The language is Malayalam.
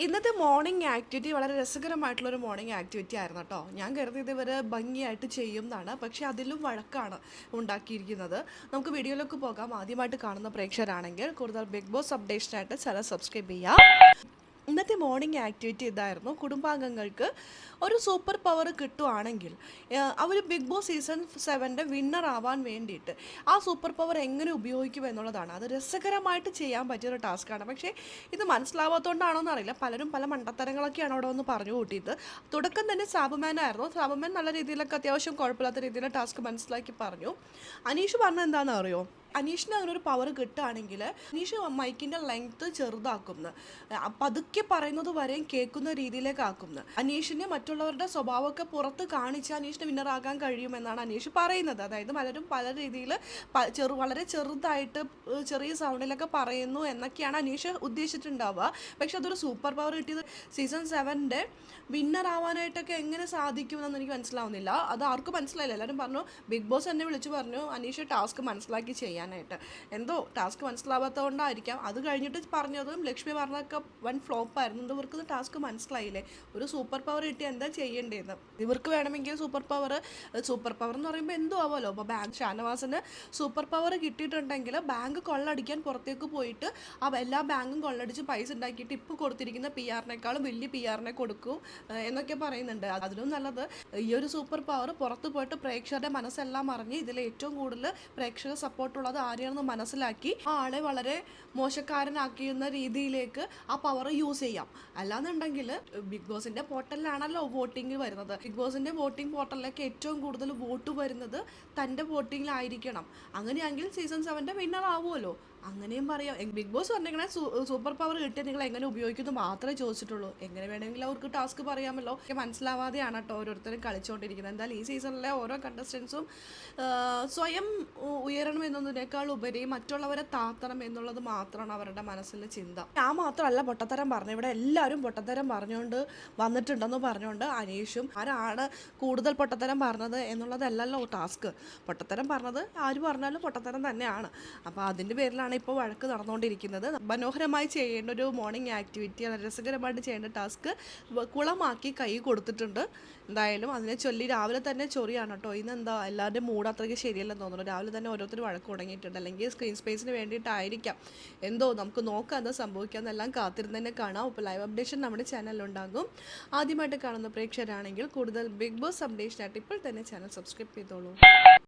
ഇന്നത്തെ മോർണിംഗ് ആക്ടിവിറ്റി വളരെ രസകരമായിട്ടുള്ളൊരു മോർണിംഗ് ആക്ടിവിറ്റി ആയിരുന്നു കേട്ടോ. ഞാൻ കരുതിയത് ഇവർ ഭംഗിയായിട്ട് ചെയ്യും എന്നാണ്, പക്ഷേ അതിലും വഴക്കാണ് ഉണ്ടാക്കിയിരിക്കുന്നത്. നമുക്ക് വീഡിയോയിലേക്ക് പോകാം. ആദ്യമായിട്ട് കാണുന്ന പ്രേക്ഷകരാണെങ്കിൽ കൂടുതൽ ബിഗ് ബോസ് അപ്ഡേഷനായിട്ട് ചാനൽ സബ്സ്ക്രൈബ് ചെയ്യുക. ഇന്നത്തെ മോർണിംഗ് ആക്ടിവിറ്റി ഇതായിരുന്നു. കുടുംബാംഗങ്ങൾക്ക് ഒരു സൂപ്പർ പവർ കിട്ടുവാണെങ്കിൽ അവർ ബിഗ് ബോസ് സീസൺ 7 വിന്നർ ആവാൻ വേണ്ടിയിട്ട് ആ സൂപ്പർ പവർ എങ്ങനെ ഉപയോഗിക്കും എന്നുള്ളതാണ്. അത് രസകരമായിട്ട് ചെയ്യാൻ പറ്റിയൊരു ടാസ്ക്കാണ്. പക്ഷേ ഇത് മനസ്സിലാവാത്തതുകൊണ്ടാണോ എന്നറിയില്ല, പലരും പല മണ്ടത്തരങ്ങളൊക്കെയാണ് അവിടെ ഒന്ന് പറഞ്ഞു കൂട്ടിയത്. തുടക്കം തന്നെ സാബുമാനായിരുന്നു. സാബുമാൻ നല്ല രീതിയിലൊക്കെ അത്യാവശ്യം കുഴപ്പമില്ലാത്ത രീതിയിൽ ടാസ്ക് മനസ്സിലാക്കി പറഞ്ഞു. അനീഷ് പറഞ്ഞത് എന്താണെന്ന് അറിയോ? അനീഷിന് അങ്ങനെ ഒരു പവർ കിട്ടുകയാണെങ്കിൽ അനീഷ് മൈക്കിൻ്റെ ലെങ്ത്ത് ചെറുതാക്കുന്നു, പതുക്കെ പറയുന്നത് വരെയും കേൾക്കുന്ന രീതിയിലേക്ക് ആക്കുന്നു. അനീഷിന് മറ്റുള്ളവരുടെ സ്വഭാവമൊക്കെ പുറത്ത് കാണിച്ച് അനീഷിന് വിന്നറാകാൻ കഴിയുമെന്നാണ് അനീഷ് പറയുന്നത്. അതായത് പലരും പല രീതിയിൽ വളരെ ചെറുതായിട്ട് ചെറിയ സൗണ്ടിലൊക്കെ പറയുന്നു എന്നൊക്കെയാണ് അനീഷ് ഉദ്ദേശിച്ചിട്ടുണ്ടാവുക. പക്ഷെ അതൊരു സൂപ്പർ പവർ കിട്ടിയത് സീസൺ 7 വിന്നർ ആവാനായിട്ടൊക്കെ എങ്ങനെ സാധിക്കുമെന്നൊന്നും എനിക്ക് മനസ്സിലാവുന്നില്ല. അത് ആർക്കും മനസ്സിലായില്ല. എല്ലാവരും പറഞ്ഞു, ബിഗ് ബോസ് എന്നെ വിളിച്ച് പറഞ്ഞു അനീഷ് ടാസ്ക് മനസ്സിലാക്കി ചെയ്യാനായിട്ട്. എന്തോ ടാസ്ക് മനസ്സിലാവാത്തതുകൊണ്ടായിരിക്കാം. അത് കഴിഞ്ഞിട്ട് പറഞ്ഞതും ലക്ഷ്മി പറഞ്ഞതൊക്കെ വൻ ഫ്ലോപ്പായിരുന്നു. എന്തോ ഇവർക്ക് ടാസ്ക് മനസ്സിലായില്ലേ, ഒരു സൂപ്പർ പവർ കിട്ടി എന്താ ചെയ്യേണ്ടതെന്ന്. ഇവർക്ക് വേണമെങ്കിൽ സൂപ്പർ പവർ എന്ന് പറയുമ്പോൾ എന്തോ ആവുമല്ലോ. അപ്പോൾ ഷാനവാസിന് സൂപ്പർ പവർ കിട്ടിയിട്ടുണ്ടെങ്കിൽ ബാങ്ക് കൊള്ളടിക്കാൻ പുറത്തേക്ക് പോയിട്ട് എല്ലാ ബാങ്കും കൊള്ളടിച്ച് പൈസ ഉണ്ടാക്കിയിട്ട് ഇപ്പോൾ കൊടുത്തിരിക്കുന്ന പി ആറിനേക്കാളും വലിയ പി ആറിനെ കൊടുക്കും എന്നൊക്കെ പറയുന്നുണ്ട്. അതിലും നല്ലത് ഈ ഒരു സൂപ്പർ പവർ പുറത്ത് പോയിട്ട് പ്രേക്ഷകരുടെ മനസ്സെല്ലാം അറിഞ്ഞ് ഇതിൽ ഏറ്റവും കൂടുതൽ പ്രേക്ഷക സപ്പോർട്ടുള്ളത് ആരെയാണെന്ന് മനസ്സിലാക്കി ആ ആളെ വളരെ മോശക്കാരനാക്കിയുന്ന രീതിയിലേക്ക് ആ പവർ യൂസ് ചെയ്യാം. അല്ലാന്നുണ്ടെങ്കിൽ ബിഗ് ബോസിന്റെ പോർട്ടലിലാണല്ലോ വോട്ടിംഗ് വരുന്നത്. ബിഗ് ബോസിന്റെ വോട്ടിംഗ് പോർട്ടലിലേക്ക് ഏറ്റവും കൂടുതൽ വോട്ട് വരുന്നത് തൻ്റെ വോട്ടിങ്ങിലായിരിക്കണം. അങ്ങനെയാണെങ്കിൽ സീസൺ 7 വിന്നർ ആവുമല്ലോ. അങ്ങനെയും പറയാം. ബിഗ് ബോസ് പറഞ്ഞിങ്ങനെ സൂപ്പർ പവർ കിട്ടിയാൽ നിങ്ങൾ എങ്ങനെ ഉപയോഗിക്കുന്നു മാത്രമേ ചോദിച്ചിട്ടുള്ളൂ. എങ്ങനെ വേണമെങ്കിലും അവർക്ക് ടാസ്ക് പറയാമല്ലോ. മനസ്സിലാവാതെയാണ് കേട്ടോ ഓരോരുത്തരും കളിച്ചുകൊണ്ടിരിക്കുന്നത്. എന്തായാലും ഈ സീസണിലെ ഓരോ കണ്ടസ്റ്റൻസും സ്വയം ഉയരണം എന്നതിനേക്കാൾ ഉപരി മറ്റുള്ളവരെ താത്തണം എന്നുള്ളത് മാത്രമാണ് അവരുടെ മനസ്സിലെ ചിന്ത. ഞാൻ മാത്രമല്ല പൊട്ടത്തരം പറഞ്ഞു, ഇവിടെ എല്ലാവരും പൊട്ടത്തരം പറഞ്ഞുകൊണ്ട് വന്നിട്ടുണ്ടെന്ന് പറഞ്ഞുകൊണ്ട് അനീഷും ആരാണ് കൂടുതൽ പൊട്ടത്തരം പറഞ്ഞത് എന്നുള്ളതല്ലല്ലോ ടാസ്ക്. പൊട്ടത്തരം പറഞ്ഞത് ആര് പറഞ്ഞാലും പൊട്ടത്തരം തന്നെയാണ്. അപ്പോൾ അതിൻ്റെ പേരിലാണ് ഇപ്പോൾ വഴക്ക് നടന്നുകൊണ്ടിരിക്കുന്നത്. മനോഹരമായി ചെയ്യേണ്ട ഒരു മോർണിംഗ് ആക്ടിവിറ്റി, രസകരമായിട്ട് ചെയ്യേണ്ട ടാസ്ക് കുളമാക്കി കൈ കൊടുത്തിട്ടുണ്ട്. എന്തായാലും അതിനെ ചൊല്ലി രാവിലെ തന്നെ ചൊറിയാണ് കേട്ടോ. ഇന്നെന്താ എല്ലാവരുടെയും മൂഡ് അത്രയ്ക്ക് ശരിയല്ലെന്ന് തോന്നുന്നു. രാവിലെ തന്നെ ഓരോരുത്തർ വഴക്ക് തുടങ്ങിയിട്ടുണ്ട്. അല്ലെങ്കിൽ സ്ക്രീൻ സ്പേസിന് വേണ്ടിയിട്ടായിരിക്കാം. എന്തോ നമുക്ക് നോക്കാം എന്താ സംഭവിക്കാമെന്നെല്ലാം കാത്തിരുന്ന് തന്നെ കാണാം. ഇപ്പോൾ ലൈവ് അപ്ഡേഷൻ നമ്മുടെ ചാനലിലുണ്ടാകും. ആദ്യമായിട്ട് കാണുന്ന പ്രേക്ഷകരാണെങ്കിൽ കൂടുതൽ ബിഗ് ബോസ് അപ്ഡേഷനായിട്ട് ഇപ്പോൾ തന്നെ ചാനൽ സബ്സ്ക്രൈബ് ചെയ്തോളൂ.